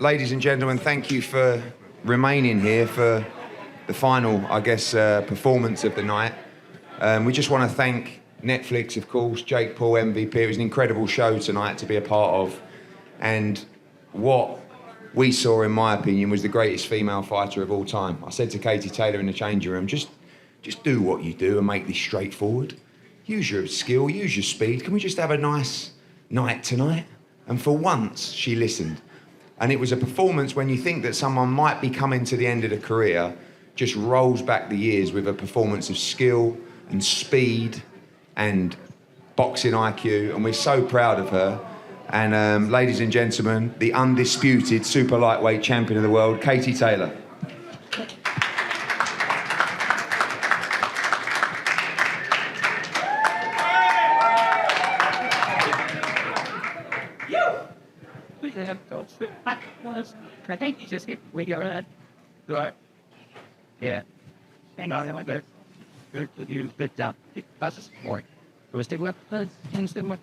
ladies and gentlemen, thank you for remaining here for the final, I guess, performance of the night. We just want to thank Netflix, of course, Jake Paul, MVP. It was an incredible show tonight to be a part of. And what we saw, in my opinion, was the greatest female fighter of all time. I said to Katie Taylor in the changing room, just do what you do and make this straightforward. Use your skill, use your speed. Can we just have a nice night tonight? And for once, she listened. And it was a performance when you think that someone might be coming to the end of the career, just rolls back the years with a performance of skill and speed and boxing IQ. And we're so proud of her. And ladies and gentlemen, the undisputed super lightweight champion of the world, Katie Taylor. Just hit with your head. Right. Yeah. Hang on, I better. You spit down. That's more. It was the weapon. Things that were.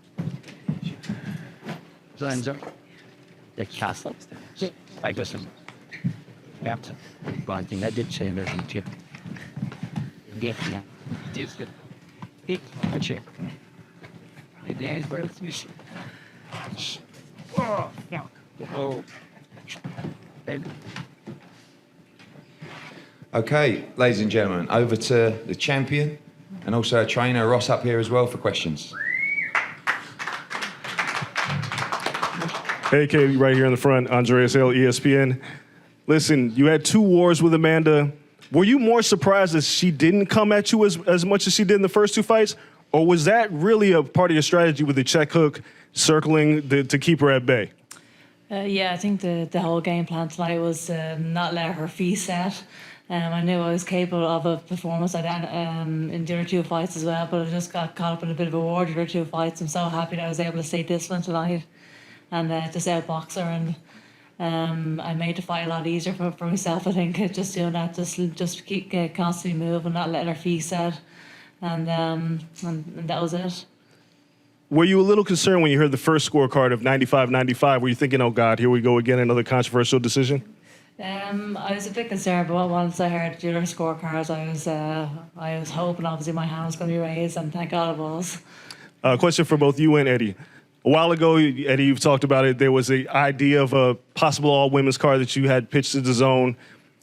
Signs are. The castle. I guess some. After. One thing I did say, there's a tip. Get ya. This good. Hit a chip. The dance where it's fish. Oh, yeah. Oh. Okay, ladies and gentlemen, over to the champion and also our trainer, Ross, up here as well for questions. Hey, Katie, right here in the front, Andreas L, ESPN. Listen, you had 2 wars with Amanda. Were you more surprised that she didn't come at you as much as she did in the first 2 fights? Or was that really a part of your strategy with the check hook, circling to keep her at bay? Yeah, I think the whole game plan tonight was not let her feet set. I knew I was capable of a performance in the other 2 fights as well, but I just got caught up in a bit of a war in the other 2 fights. I'm so happy that I was able to stay disciplined tonight and just outbox her. And I made the fight a lot easier for myself, I think, just doing that, just keep constantly moving, not letting her feet set. And that was it. Were you a little concerned when you heard the first scorecard of 95-95? Were you thinking, oh, God, here we go again, another controversial decision? I was a bit concerned, but once I heard the other scorecards, I was hoping, obviously, my hand was going to be raised, and thank God it was. Question for both you and Eddie. A while ago, Eddie, you've talked about it. There was the idea of a possible all-women's card that you had pitched to the zone.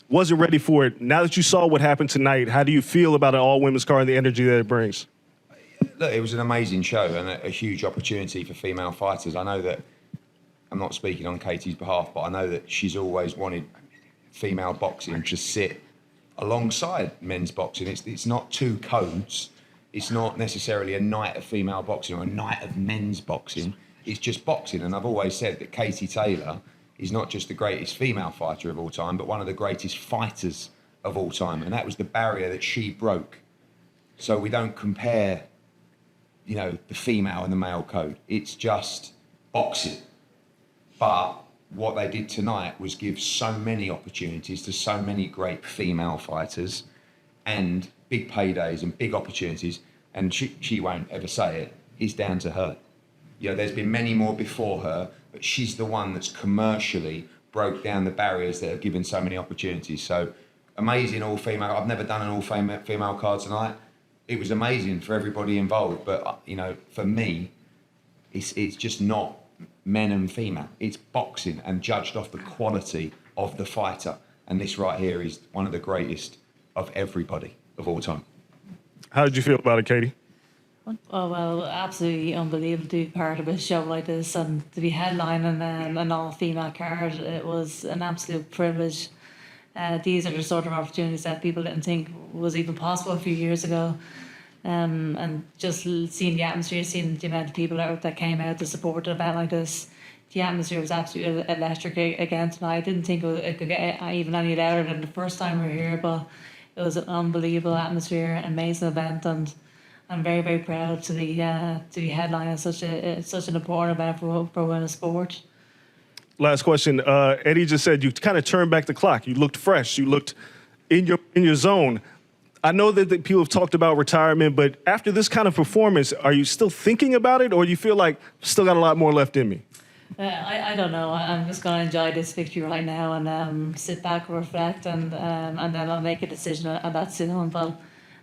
Wasn't ready for it. Now that you saw what happened tonight, how do you feel about an all-women's card and the energy that it brings? Look, it was an amazing show and a huge opportunity for female fighters. I know that, I'm not speaking on Katie's behalf, but I know that she's always wanted female boxing to sit alongside men's boxing. It's not 2 codes. It's not necessarily a night of female boxing or a night of men's boxing. It's just boxing. And I've always said that Katie Taylor is not just the greatest female fighter of all time, but one of the greatest fighters of all time. And that was the barrier that she broke. So we don't compare, you know, the female and the male code. It's just boxing. But what they did tonight was give so many opportunities to so many great female fighters and big paydays and big opportunities. And she won't ever say it. It's down to her. You know, there's been many more before her, but she's the one that's commercially broke down the barriers that have given so many opportunities. So amazing all-female. I've never done an all-female card tonight. It was amazing for everybody involved, but you know, for me, it's just not men and female. It's boxing and judged off the quality of the fighter. And this right here is one of the greatest of everybody of all time. How did you feel about it, Katie? Oh, well, absolutely unbelievable to be part of a show like this and to be headlining an all-female card. It was an absolute privilege. These are the sort of opportunities that people didn't think was even possible a few years ago. And just seeing the atmosphere, seeing the amount of people that came out to support an event like this, the atmosphere was absolutely electric again tonight. I didn't think it could get even any louder than the first time we were here, but it was an unbelievable atmosphere, an amazing event, and I'm very, very proud to be headlining such an important event for women's sport. Last question. Eddie just said you kind of turned back the clock. You looked fresh. You looked in your zone. I know that people have talked about retirement, but after this kind of performance, are you still thinking about it, or do you feel like still got a lot more left in me? I don't know. I'm just going to enjoy this victory right now and sit back, reflect, and then I'll make a decision on that soon. But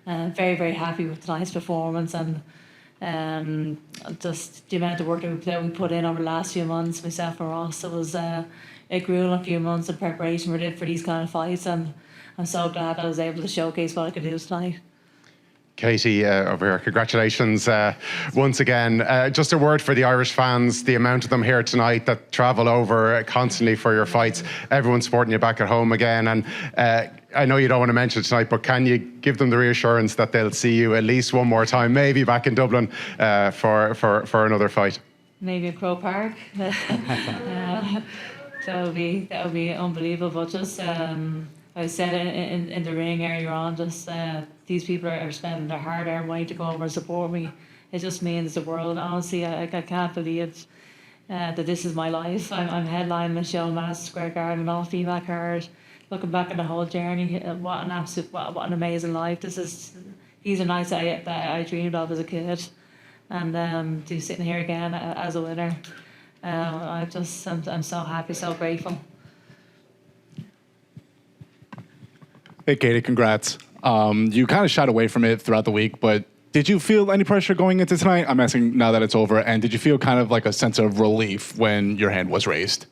very, very happy with tonight's performance and just the amount of work that we put in over the last few months, myself and Ross. It grew in a few months in preparation for these kind of fights, and I'm so glad I was able to showcase what I could do tonight. Katie, over here, congratulations once again. Just a word for the Irish fans, the amount of them here tonight that travel over constantly for your fights. Everyone's supporting you back at home again. And I know you don't want to mention it tonight, but can you give them the reassurance that they'll see you at least one more time, maybe back in Dublin for another fight? Maybe in Crow Park. That would be unbelievable. Just I said in the ring earlier on, just these people are spending their hard-earned money to go over and support me. It just means the world. Honestly, I can't believe that this is my life. I'm headlining the show in Madison Square Garden, all-female card. Looking back at the whole journey, what an amazing life. These are nights that I dreamed of as a kid, and to be sitting here again as a winner, I'm so happy, so grateful. Hey, Katie, congrats. You kind of shied away from it throughout the week, but did you feel any pressure going into tonight? I'm asking now that it's over. And did you feel kind of like a sense of relief when your hand was raised?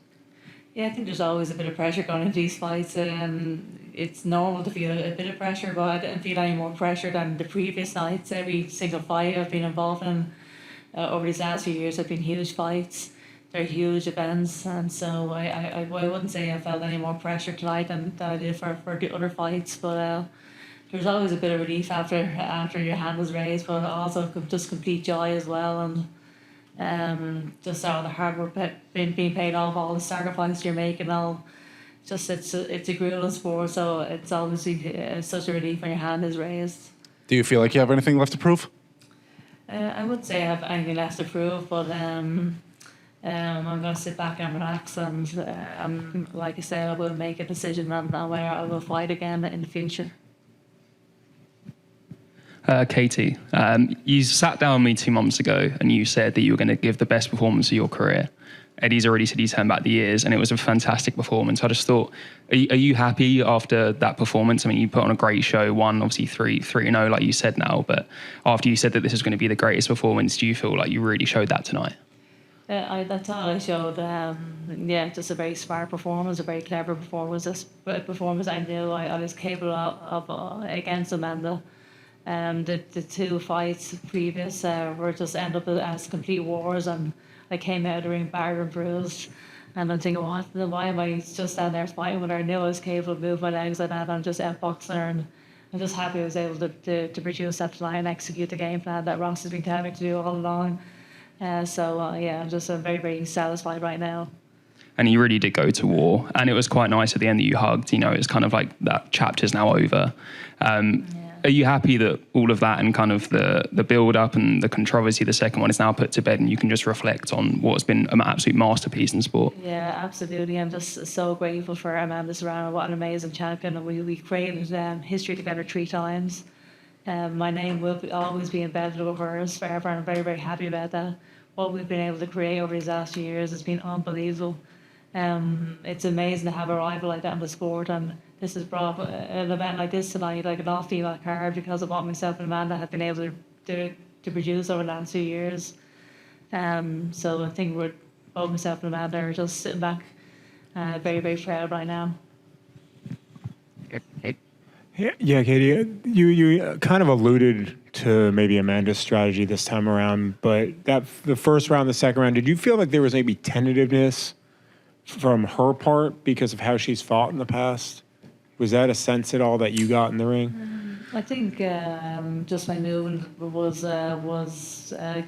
Yeah, I think there's always a bit of pressure going into these fights. It's normal to feel a bit of pressure, but I didn't feel any more pressure than the previous nights. Every single fight I've been involved in over these last few years have been huge fights. They're huge events, and so I wouldn't say I felt any more pressure tonight than I did for the other fights. But there's always a bit of relief after your hand was raised, but also just complete joy as well, and just all the hard work being paid off, all the sacrifices you're making, all just it's a grueling sport, so it's obviously such a relief when your hand is raised. Do you feel like you have anything left to prove? I wouldn't say I have anything left to prove, but I'm going to sit back and relax, and like I said, I will make a decision on whether I will fight again in the future. Katie, you sat down with me 2 months ago and you said that you were going to give the best performance of your career. Eddie's already said he's turned back the years, and it was a fantastic performance. I just thought, are you happy after that performance? I mean, you put on a great show, won obviously 3-0, like you said now, but after you said that this is going to be the greatest performance, do you feel like you really showed that tonight? I thought I showed, just a very smart performance, a very clever performance. A performance I knew I was capable of against Amanda. The two fights previous were just end up as complete wars, and I came out of the ring battered and bruised. And I'm thinking, why am I just standing there fighting when I knew I was capable of moving my legs like that and just outboxing her? And I'm just happy I was able to produce that tonight and execute the game plan that Ross has been telling me to do all along. I'm just very, very satisfied right now. And you really did go to war, and it was quite nice at the end that you hugged. You know, it's kind of like that chapter's now over. Are you happy that all of that and kind of the build-up and the controversy, the second one, is now put to bed, and you can just reflect on what's been an absolute masterpiece in sport? Yeah, absolutely. I'm just so grateful for Amanda Serrano. What an amazing champion. And we created history together 3 times. My name will always be embedded over hers forever, and I'm very, very happy about that. What we've been able to create over these last few years has been unbelievable. It's amazing to have a rival like that in the sport, and this has brought an event like this tonight, like an all-female card, because of what myself and Amanda have been able to produce over the last few years. So I think both myself and Amanda are just sitting back, very, very proud right now. Yeah, Katie, you kind of alluded to maybe Amanda's strategy this time around, but the first round, the second round, did you feel like there was maybe tentativeness from her part because of how she's fought in the past? Was that a sense at all that you got in the ring? I think just my movement was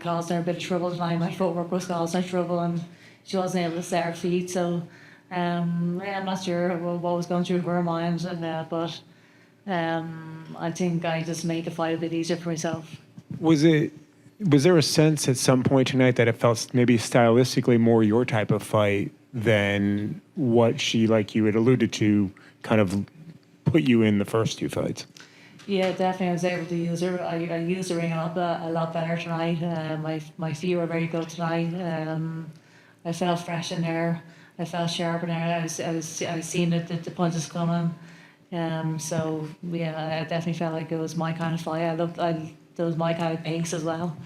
causing her a bit of trouble tonight. My footwork was causing her trouble, and she wasn't able to set her feet. So I'm not sure what was going through her mind, but I think I just made the fight a bit easier for myself. Was there a sense at some point tonight that it felt maybe stylistically more your type of fight than what she, like you had alluded to, kind of put you in the first 2 fights? Yeah, definitely. I was able to use her. I used the ring a lot better tonight. My feet were very good tonight. I felt fresh in there. I felt sharp in there. I was seeing the punches coming. So yeah, I definitely felt like it was my kind of fight. It was my kind of pace as well.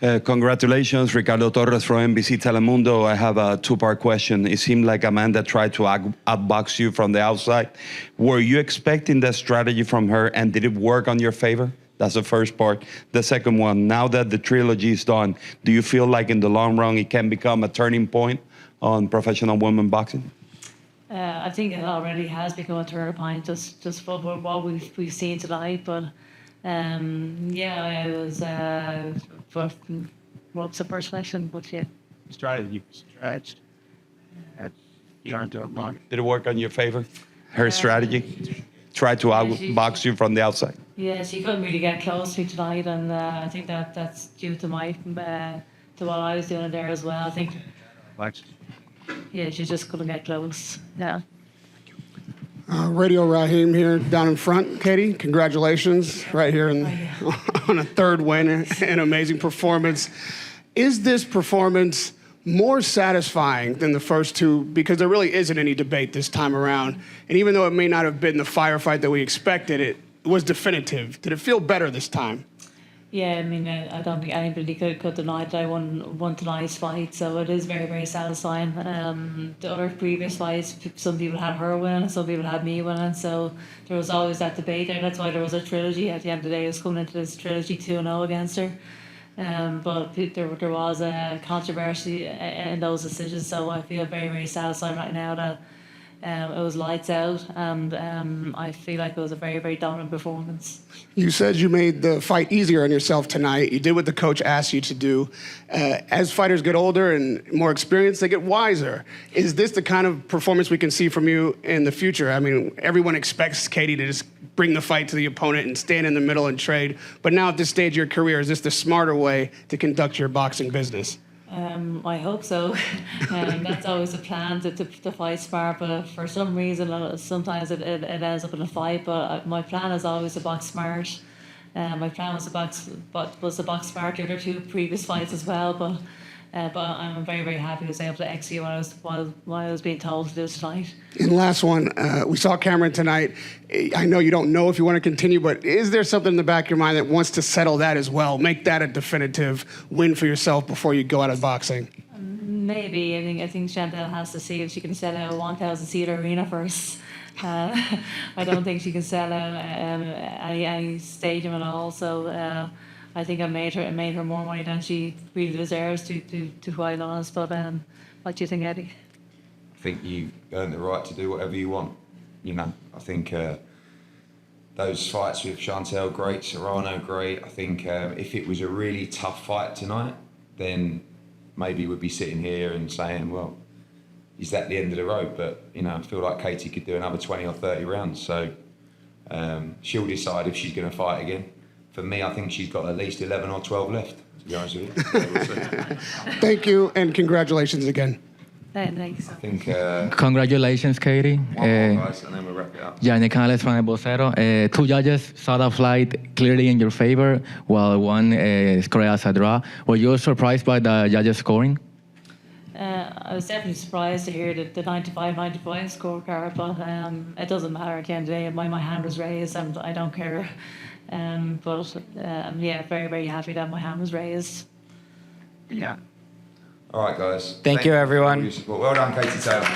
Congratulations, Ricardo Torres from NBC Telemundo. I have a two-part question. It seemed like Amanda tried to outbox you from the outside. Were you expecting that strategy from her, and did it work on your favor? That's the first part. The second one, now that the trilogy is done, do you feel like in the long run it can become a turning point on professional women boxing? I think it already has become a turning point just for what we've seen tonight. But yeah, I was what's the first question? But yeah, Strategy. You aren't doing wrong. Did it work on your favor? Her strategy? Try to outbox you from the outside? yeah, she couldn't really get close to me tonight, and I think that's due to my to what I was doing there as well. I think yeah, she just couldn't get close. Yeah. Radio Raheem here down in front. Katie, congratulations right here on a third win, an amazing performance. Is this performance more satisfying than the first two? Because there really isn't any debate this time around. And even though it may not have been the firefight that we expected, it was definitive. Did it feel better this time? Yeah, I mean, I don't think anybody could deny that I won tonight's fight, so it is very, very satisfying. The other previous fights, some people had her winning, some people had me winning, so there was always that debate there. That's why there was a trilogy. At the end of the day, it was coming into this trilogy 2-0 against her. But there was a controversy in those decisions, so I feel very, very satisfied right now that it was lights out, and I feel like it was a very, very dominant performance. You said you made the fight easier on yourself tonight. You did what the coach asked you to do. As fighters get older and more experienced, they get wiser. Is this the kind of performance we can see from you in the future? I mean, everyone expects Katie to just bring the fight to the opponent and stand in the middle and trade. But now at this stage of your career, is this the smarter way to conduct your boxing business? I hope so. That's always a plan to fight smart, but for some reason, sometimes it ends up in a fight. But my plan is always to box smart. My plan was to box smart the other two previous fights as well. But I'm very, very happy I was able to execute what I was being told to do tonight. And last one, we saw Cameron tonight. I know you don't know if you want to continue, but is there something in the back of your mind that wants to settle that as well? Make that a definitive win for yourself before you go out of boxing? Maybe. I think Chantel has to see if she can sell out a 1,000-seat arena first. I don't think she can sell out any stadium at all. So I think I made her more money than she really deserves, to quite honest. But what do you think, Eddie? I think you earn the right to do whatever you want. You know, I think those fights with Chantel, great. Serrano, great. I think if it was a really tough fight tonight, then maybe we'd be sitting here and saying, well, is that the end of the road? But, you know, I feel like Katie could do another 20 or 30 rounds. So she'll decide if she's going to fight again. For me, I think she's got at least 11 or 12 left, to be honest with you. Thank you, and congratulations again. Thanks. I think Congratulations, Katie. one more, guys, and then we'll wrap it up. Yannick Canales from El Vocero. Two judges saw the flight clearly in your favor, while one scored as a draw. Were you surprised by the judges' scoring? I was definitely surprised to hear the 95-95 scorecard, but it doesn't matter at the end of the day. My hand was raised, and I don't care. Yeah, very, very happy that my hand was raised. Yeah. All right, guys. Thank you, everyone. For your support. Well done, Katie Taylor.